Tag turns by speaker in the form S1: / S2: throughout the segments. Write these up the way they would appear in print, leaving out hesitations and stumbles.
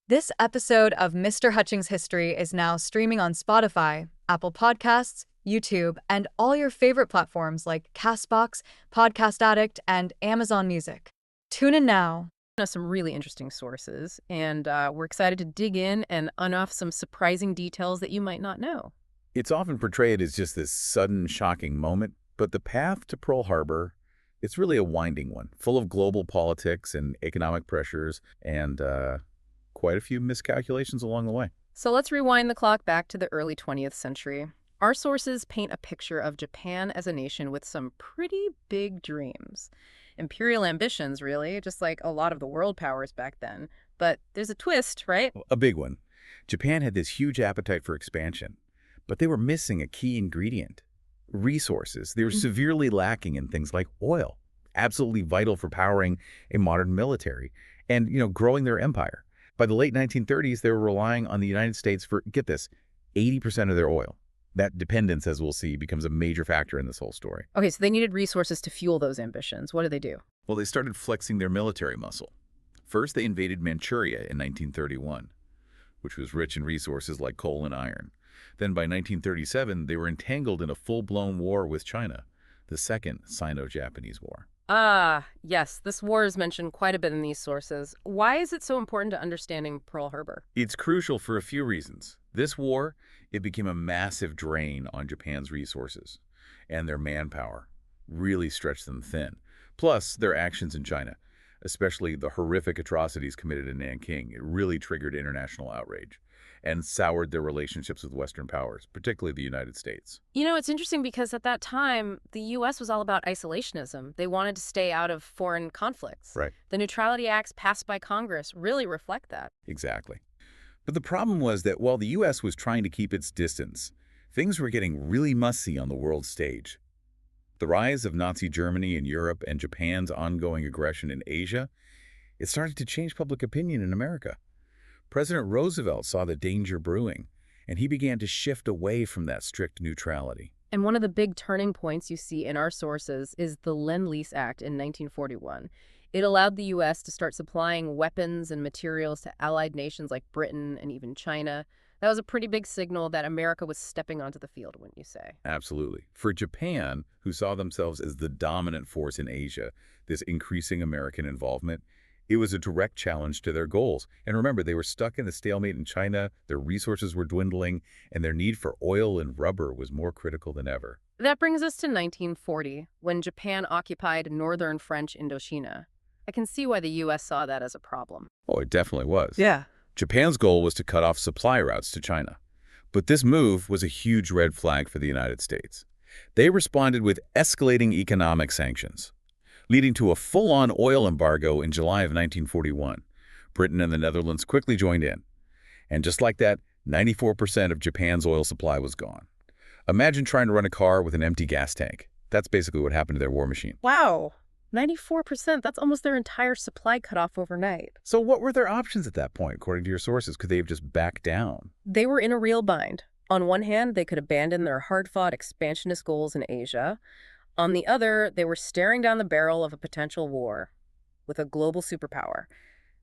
S1: This episode of Mr. Hutchings History is now streaming on Spotify, Apple Podcasts, YouTube, and all your favorite platforms like Castbox, Podcast Addict, and Amazon Music. Tune in now.
S2: Some really interesting sources, and we're excited to dig in and unearth some surprising details that you might not know.
S3: It's often portrayed as just this sudden, shocking moment, but the path to Pearl Harbor, it's really a winding one, full of global politics and economic pressures and quite a few miscalculations along the way.
S2: So let's rewind the clock back to the early 20th century. Our sources paint a picture of Japan as a nation with some pretty big dreams. Imperial ambitions, really, just like a lot of the world powers back then. But there's a twist, right?
S3: A big one. Japan had this huge appetite for expansion, but they were missing a key ingredient: resources. They were severely lacking in things like oil, absolutely vital for powering a modern military and, growing their empire. By the late 1930s, they were relying on the United States for, get this, 80% of their oil. That dependence, as we'll see, becomes a major factor in this whole story.
S2: Okay, so they needed resources to fuel those ambitions. What did they do?
S3: Well, they started flexing their military muscle. First, they invaded Manchuria in 1931, which was rich in resources like coal and iron. Then by 1937, they were entangled in a full-blown war with China, the Second Sino-Japanese War.
S2: Ah, yes, this war is mentioned quite a bit in these sources. Why is it so important to understanding Pearl Harbor?
S3: It's crucial for a few reasons. This war, it became a massive drain on Japan's resources, and their manpower really stretched them thin. Plus, their actions in China, especially the horrific atrocities committed in Nanking, it really triggered international outrage and soured their relationships with Western powers, particularly the United States.
S2: It's interesting because at that time, the U.S. was all about isolationism. They wanted to stay out of foreign conflicts.
S3: Right.
S2: The Neutrality Acts passed by Congress really reflect that.
S3: Exactly. But the problem was that while the U.S. was trying to keep its distance, things were getting really messy on the world stage. The rise of Nazi Germany in Europe and Japan's ongoing aggression in Asia, it started to change public opinion in America. President Roosevelt saw the danger brewing, and he began to shift away from that strict neutrality.
S2: And one of the big turning points you see in our sources is the Lend-Lease Act in 1941. It allowed the U.S. to start supplying weapons and materials to allied nations like Britain and even China. That was a pretty big signal that America was stepping onto the field, wouldn't you say?
S3: Absolutely. For Japan, who saw themselves as the dominant force in Asia, this increasing American involvement, it was a direct challenge to their goals. And remember, they were stuck in the stalemate in China, their resources were dwindling, and their need for oil and rubber was more critical than ever.
S2: That brings us to 1940, when Japan occupied northern French Indochina. I can see why the U.S. saw that as a problem.
S3: Oh, it definitely was.
S2: Yeah.
S3: Japan's goal was to cut off supply routes to China. But this move was a huge red flag for the United States. They responded with escalating economic sanctions, leading to a full-on oil embargo in July of 1941. Britain and the Netherlands quickly joined in. And just like that, 94% of Japan's oil supply was gone. Imagine trying to run a car with an empty gas tank. That's basically what happened to their war machine.
S2: Wow. 94%, that's almost their entire supply cut off overnight.
S3: So what were their options at that point, according to your sources? Could they have just backed down?
S2: They were in a real bind. On one hand, they could abandon their hard-fought expansionist goals in Asia. On the other, they were staring down the barrel of a potential war with a global superpower.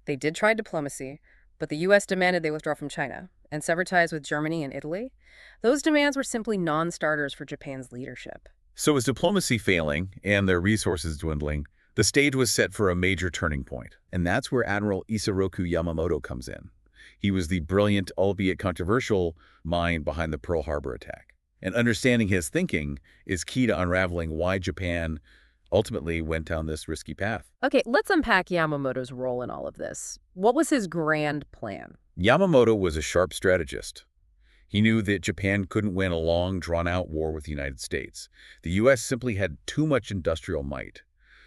S2: They did try diplomacy, but the U.S. demanded they withdraw from China and sever ties with Germany and Italy. Those demands were simply non-starters for Japan's leadership.
S3: So as diplomacy failing and their resources dwindling, the stage was set for a major turning point. And that's where Admiral Yamamoto comes in. He was the brilliant, albeit controversial, mind behind the Pearl Harbor attack. And understanding his thinking is key to unraveling why Japan ultimately went down this risky path.
S2: Okay, let's unpack Yamamoto's role in all of this. What was his grand plan?
S3: Yamamoto was a sharp strategist. He knew that Japan couldn't win a long, drawn-out war with the United States. The U.S. simply had too much industrial might.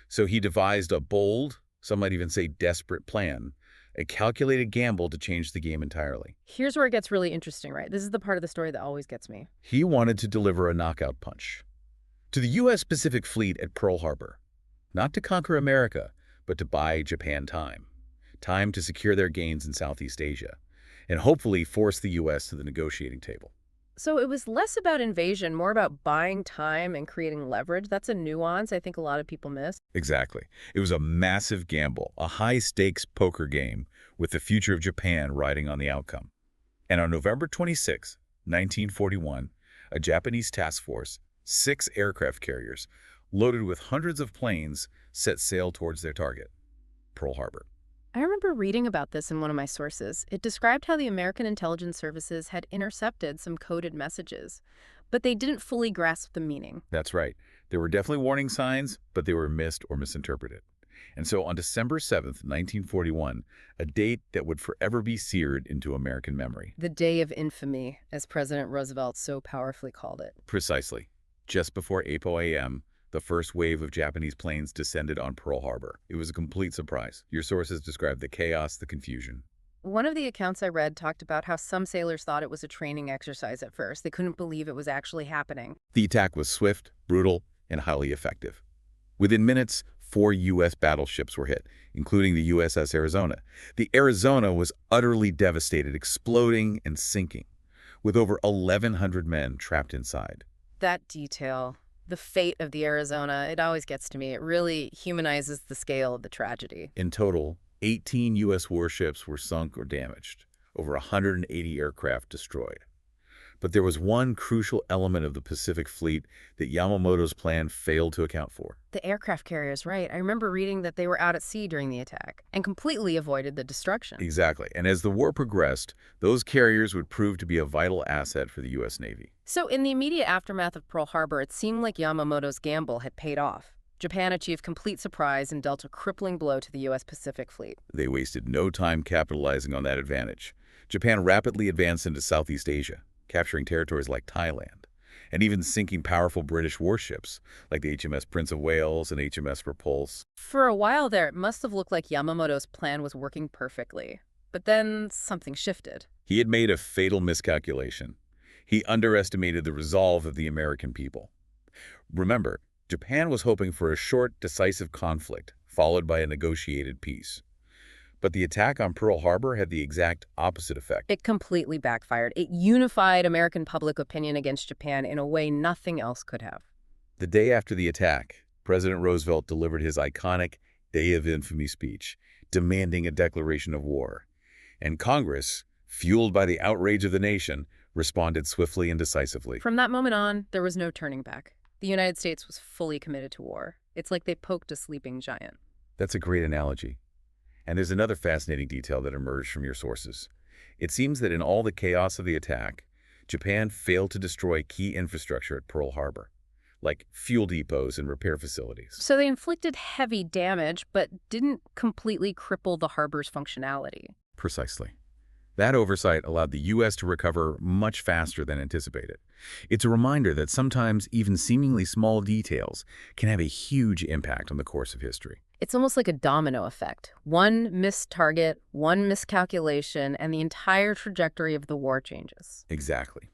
S3: So he devised a bold, some might even say desperate plan, a calculated gamble to change the game entirely.
S2: Here's where it gets really interesting, right? This is the part of the story that always gets me.
S3: He wanted to deliver a knockout punch to the U.S. Pacific Fleet at Pearl Harbor, not to conquer America, but to buy Japan time to secure their gains in Southeast Asia, and hopefully force the U.S. to the negotiating table.
S2: So it was less about invasion, more about buying time and creating leverage. That's a nuance I think a lot of people miss.
S3: Exactly. It was a massive gamble, a high-stakes poker game with the future of Japan riding on the outcome. And on November 26, 1941, a Japanese task force, 6 aircraft carriers, loaded with hundreds of planes, set sail towards their target, Pearl Harbor.
S2: I remember reading about this in one of my sources. It described how the American intelligence services had intercepted some coded messages, but they didn't fully grasp the meaning.
S3: That's right. There were definitely warning signs, but they were missed or misinterpreted. And so on December 7th, 1941, a date that would forever be seared into American memory.
S2: The Day of Infamy, as President Roosevelt so powerfully called it.
S3: Precisely. Just before 8 a.m., the first wave of Japanese planes descended on Pearl Harbor. It was a complete surprise. Your sources described the chaos, the confusion.
S2: One of the accounts I read talked about how some sailors thought it was a training exercise at first. They couldn't believe it was actually happening.
S3: The attack was swift, brutal, and highly effective. Within minutes, 4 U.S. battleships were hit, including the USS Arizona. The Arizona was utterly devastated, exploding and sinking, with over 1,100 men trapped inside.
S2: That detail, the fate of the Arizona, it always gets to me. It really humanizes the scale of the tragedy.
S3: In total, 18 U.S. warships were sunk or damaged, over 180 aircraft destroyed. But there was one crucial element of the Pacific Fleet that Yamamoto's plan failed to account for.
S2: The aircraft carriers, right. I remember reading that they were out at sea during the attack and completely avoided the destruction.
S3: Exactly. And as the war progressed, those carriers would prove to be a vital asset for the U.S. Navy.
S2: So in the immediate aftermath of Pearl Harbor, it seemed like Yamamoto's gamble had paid off. Japan achieved complete surprise and dealt a crippling blow to the U.S. Pacific Fleet.
S3: They wasted no time capitalizing on that advantage. Japan rapidly advanced into Southeast Asia, capturing territories like Thailand, and even sinking powerful British warships like the HMS Prince of Wales and HMS Repulse.
S2: For a while there, it must have looked like Yamamoto's plan was working perfectly. But then something shifted.
S3: He had made a fatal miscalculation. He underestimated the resolve of the American people. Remember, Japan was hoping for a short, decisive conflict, followed by a negotiated peace. But the attack on Pearl Harbor had the exact opposite effect.
S2: It completely backfired. It unified American public opinion against Japan in a way nothing else could have.
S3: The day after the attack, President Roosevelt delivered his iconic Day of Infamy speech, demanding a declaration of war. And Congress, fueled by the outrage of the nation, responded swiftly and decisively.
S2: From that moment on, there was no turning back. The United States was fully committed to war. It's like they poked a sleeping giant.
S3: That's a great analogy. And there's another fascinating detail that emerged from your sources. It seems that in all the chaos of the attack, Japan failed to destroy key infrastructure at Pearl Harbor, like fuel depots and repair facilities.
S2: So they inflicted heavy damage, but didn't completely cripple the harbor's functionality.
S3: Precisely. That oversight allowed the U.S. to recover much faster than anticipated. It's a reminder that sometimes even seemingly small details can have a huge impact on the course of history.
S2: It's almost like a domino effect. One missed target, one miscalculation, and the entire trajectory of the war changes.
S3: Exactly.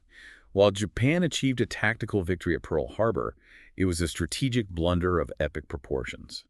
S3: While Japan achieved a tactical victory at Pearl Harbor, it was a strategic blunder of epic proportions.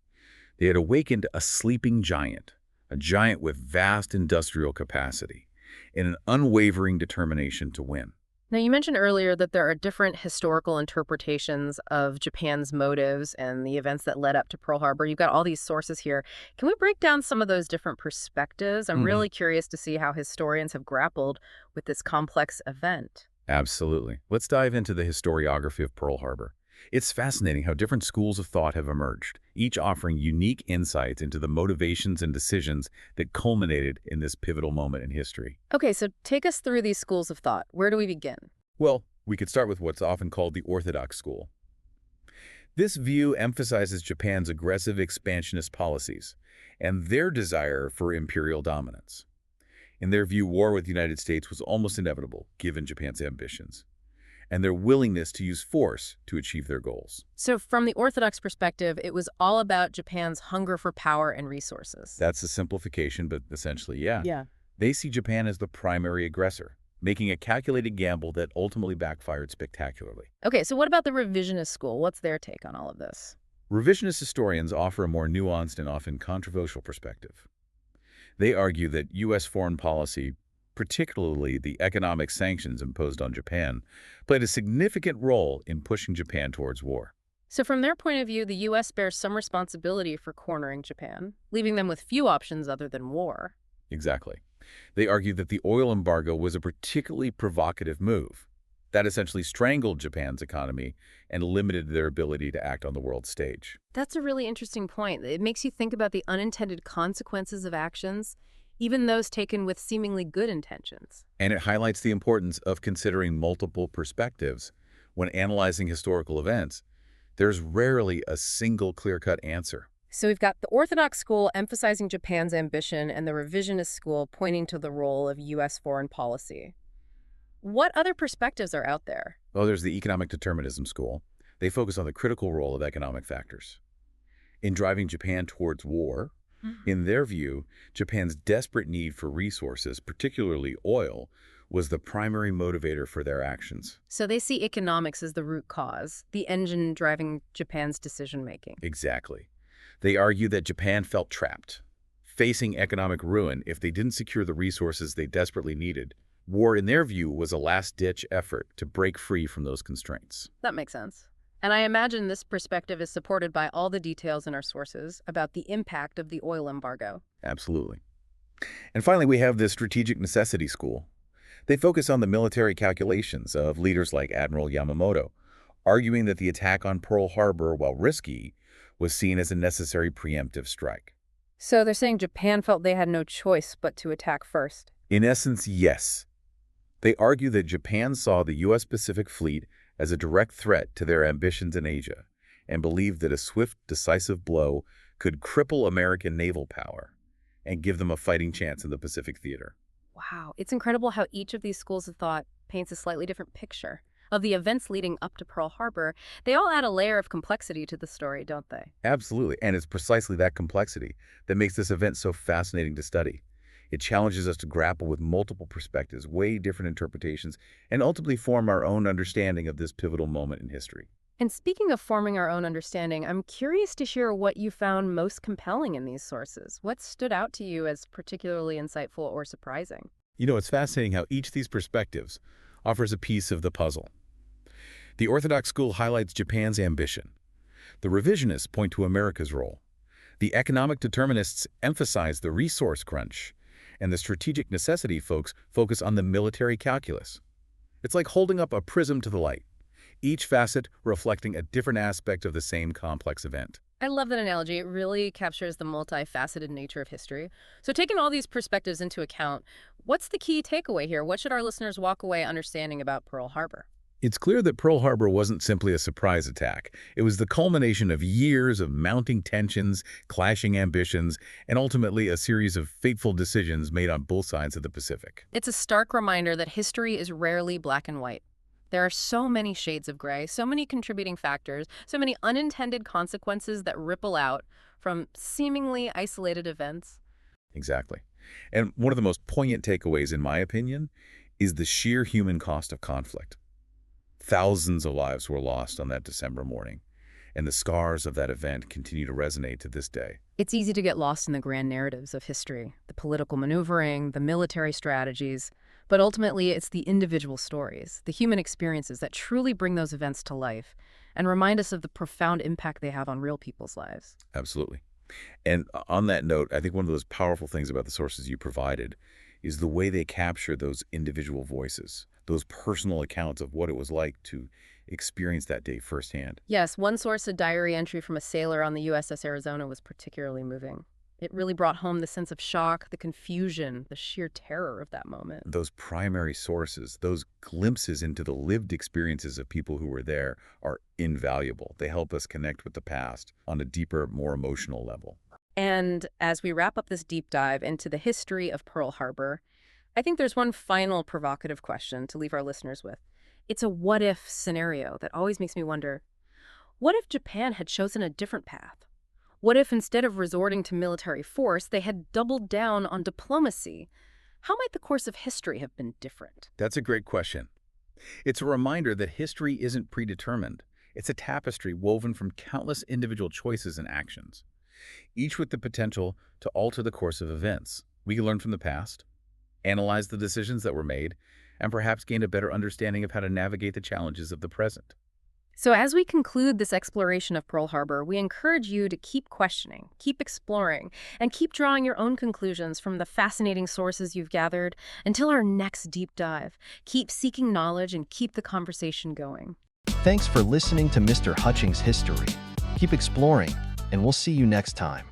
S3: They had awakened a sleeping giant, a giant with vast industrial capacity, and an unwavering determination to win.
S2: Now, you mentioned earlier that there are different historical interpretations of Japan's motives and the events that led up to Pearl Harbor. You've got all these sources here. Can we break down some of those different perspectives? I'm really curious to see how historians have grappled with this complex event.
S3: Absolutely. Let's dive into the historiography of Pearl Harbor. It's fascinating how different schools of thought have emerged, each offering unique insights into the motivations and decisions that culminated in this pivotal moment in history.
S2: Okay, so take us through these schools of thought. Where do we begin?
S3: Well, we could start with what's often called the Orthodox School. This view emphasizes Japan's aggressive expansionist policies and their desire for imperial dominance. In their view, war with the United States was almost inevitable, given Japan's ambitions and their willingness to use force to achieve their goals.
S2: So from the Orthodox perspective, it was all about Japan's hunger for power and resources.
S3: That's a simplification, but essentially, yeah.
S2: Yeah.
S3: They see Japan as the primary aggressor, making a calculated gamble that ultimately backfired spectacularly.
S2: Okay, so what about the Revisionist School? What's their take on all of this?
S3: Revisionist historians offer a more nuanced and often controversial perspective. They argue that U.S. foreign policy particularly the economic sanctions imposed on Japan, played a significant role in pushing Japan towards war.
S2: So from their point of view, the U.S. bears some responsibility for cornering Japan, leaving them with few options other than war.
S3: Exactly. They argued that the oil embargo was a particularly provocative move that essentially strangled Japan's economy and limited their ability to act on the world stage.
S2: That's a really interesting point. It makes you think about the unintended consequences of actions, even those taken with seemingly good intentions.
S3: And it highlights the importance of considering multiple perspectives. When analyzing historical events, there's rarely a single clear-cut answer.
S2: So we've got the Orthodox School emphasizing Japan's ambition and the Revisionist School pointing to the role of U.S. foreign policy. What other perspectives are out there?
S3: Well, there's the Economic Determinism School. They focus on the critical role of economic factors in driving Japan towards war. In their view, Japan's desperate need for resources, particularly oil, was the primary motivator for their actions.
S2: So they see economics as the root cause, the engine driving Japan's decision-making.
S3: Exactly. They argue that Japan felt trapped, facing economic ruin if they didn't secure the resources they desperately needed. War, in their view, was a last-ditch effort to break free from those constraints.
S2: That makes sense. And I imagine this perspective is supported by all the details in our sources about the impact of the oil embargo.
S3: Absolutely. And finally, we have the Strategic Necessity School. They focus on the military calculations of leaders like Admiral Yamamoto, arguing that the attack on Pearl Harbor, while risky, was seen as a necessary preemptive strike.
S2: So they're saying Japan felt they had no choice but to attack first.
S3: In essence, yes. They argue that Japan saw the U.S. Pacific Fleet as a direct threat to their ambitions in Asia and believed that a swift, decisive blow could cripple American naval power and give them a fighting chance in the Pacific theater.
S2: Wow, it's incredible how each of these schools of thought paints a slightly different picture of the events leading up to Pearl Harbor. They all add a layer of complexity to the story, don't they?
S3: Absolutely, and it's precisely that complexity that makes this event so fascinating to study. It challenges us to grapple with multiple perspectives, weigh different interpretations, and ultimately form our own understanding of this pivotal moment in history.
S2: And speaking of forming our own understanding, I'm curious to hear what you found most compelling in these sources. What stood out to you as particularly insightful or surprising?
S3: You know, it's fascinating how each of these perspectives offers a piece of the puzzle. The Orthodox School highlights Japan's ambition. The revisionists point to America's role. The economic determinists emphasize the resource crunch. And the strategic necessity folks focus on the military calculus. It's like holding up a prism to the light, each facet reflecting a different aspect of the same complex event.
S2: I love that analogy. It really captures the multifaceted nature of history. So taking all these perspectives into account, what's the key takeaway here? What should our listeners walk away understanding about Pearl Harbor?
S3: It's clear that Pearl Harbor wasn't simply a surprise attack. It was the culmination of years of mounting tensions, clashing ambitions, and ultimately a series of fateful decisions made on both sides of the Pacific.
S2: It's a stark reminder that history is rarely black and white. There are so many shades of gray, so many contributing factors, so many unintended consequences that ripple out from seemingly isolated events.
S3: Exactly. And one of the most poignant takeaways, in my opinion, is the sheer human cost of conflict. Thousands of lives were lost on that December morning, and the scars of that event continue to resonate to this day.
S2: It's easy to get lost in the grand narratives of history, the political maneuvering, the military strategies, but ultimately it's the individual stories, the human experiences that truly bring those events to life and remind us of the profound impact they have on real people's lives.
S3: Absolutely. And on that note, I think one of those powerful things about the sources you provided is the way they capture those individual voices, those personal accounts of what it was like to experience that day firsthand.
S2: Yes, one source, a diary entry from a sailor on the USS Arizona, was particularly moving. It really brought home the sense of shock, the confusion, the sheer terror of that moment.
S3: Those primary sources, those glimpses into the lived experiences of people who were there are invaluable. They help us connect with the past on a deeper, more emotional level.
S2: And as we wrap up this deep dive into the history of Pearl Harbor, I think there's one final provocative question to leave our listeners with. It's a what-if scenario that always makes me wonder, what if Japan had chosen a different path? What if instead of resorting to military force, they had doubled down on diplomacy? How might the course of history have been different?
S3: That's a great question. It's a reminder that history isn't predetermined. It's a tapestry woven from countless individual choices and actions, each with the potential to alter the course of events. We can learn from the past, analyze the decisions that were made, and perhaps gain a better understanding of how to navigate the challenges of the present.
S2: So as we conclude this exploration of Pearl Harbor, we encourage you to keep questioning, keep exploring, and keep drawing your own conclusions from the fascinating sources you've gathered. Until our next deep dive, keep seeking knowledge and keep the conversation going.
S4: Thanks for listening to Mr. Hutchings History. Keep exploring, and we'll see you next time.